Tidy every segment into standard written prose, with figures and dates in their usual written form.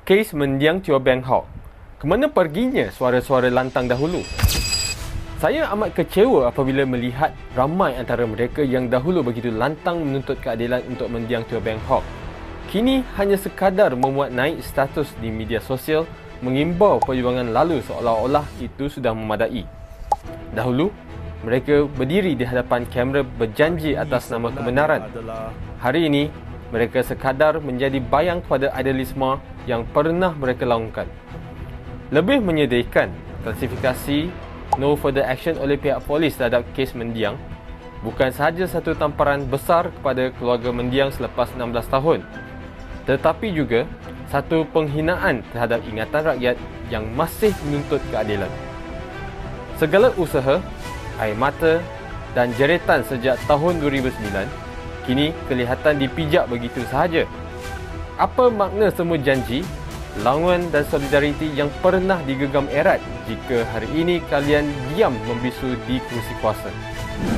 Kes mendiang Teo Beng Hawk. Kemana perginya suara-suara lantang dahulu? Saya amat kecewa apabila melihat ramai antara mereka yang dahulu begitu lantang menuntut keadilan untuk mendiang Teo Beng Hawk kini hanya sekadar memuat naik status di media sosial mengimbau perjuangan lalu seolah-olah itu sudah memadai. Dahulu, mereka berdiri di hadapan kamera berjanji atas nama kebenaran. Hari ini, mereka sekadar menjadi bayang kepada idealisme yang pernah mereka laungkan. Lebih menyedihkan, klasifikasi no further action oleh pihak polis terhadap kes mendiang bukan sahaja satu tamparan besar kepada keluarga mendiang selepas 16 tahun, tetapi juga satu penghinaan terhadap ingatan rakyat yang masih menuntut keadilan. Segala usaha, air mata dan jeritan sejak tahun 2009 kini kelihatan dipijak begitu sahaja. Apa makna semua janji, laungan dan solidariti yang pernah digegam erat jika hari ini kalian diam membisu di kerusi kuasa?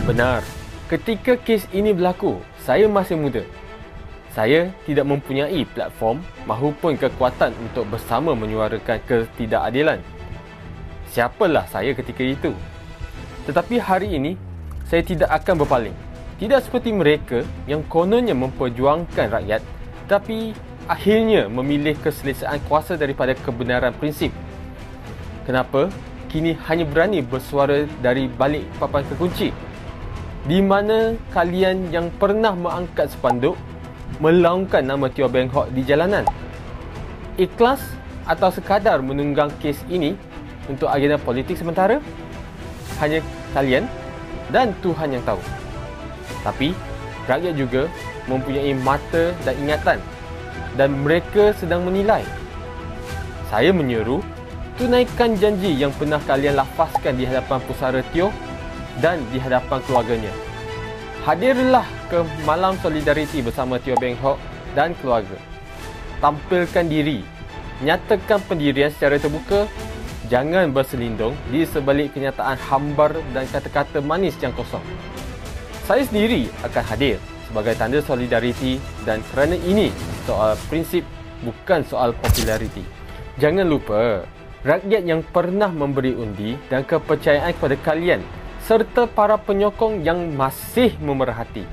Benar, ketika kes ini berlaku, saya masih muda. Saya tidak mempunyai platform mahupun kekuatan untuk bersama menyuarakan ketidakadilan. Siapalah saya ketika itu? Tetapi hari ini, saya tidak akan berpaling. Tidak seperti mereka yang kononnya memperjuangkan rakyat, tapi akhirnya memilih keselesaan kuasa daripada kebenaran prinsip. Kenapa kini hanya berani bersuara dari balik papan kekunci? Di mana kalian yang pernah mengangkat spanduk melaungkan nama Teo Beng Hawk di jalanan? Ikhlas atau sekadar menunggang kes ini untuk agenda politik sementara? Hanya kalian dan Tuhan yang tahu. Tapi rakyat juga mempunyai mata dan ingatan, dan mereka sedang menilai. Saya menyeru, tunaikan janji yang pernah kalian lafazkan di hadapan pusara Teo dan di hadapan keluarganya. Hadirlah ke malam solidariti bersama Teo Beng Hawk dan keluarga. Tampilkan diri, nyatakan pendirian secara terbuka, jangan berselindung di sebalik kenyataan hambar dan kata-kata manis yang kosong. Saya sendiri akan hadir sebagai tanda solidariti dan kerana ini soal prinsip bukan soal populariti. Jangan lupa, rakyat yang pernah memberi undi dan kepercayaan kepada kalian serta para penyokong yang masih memerhati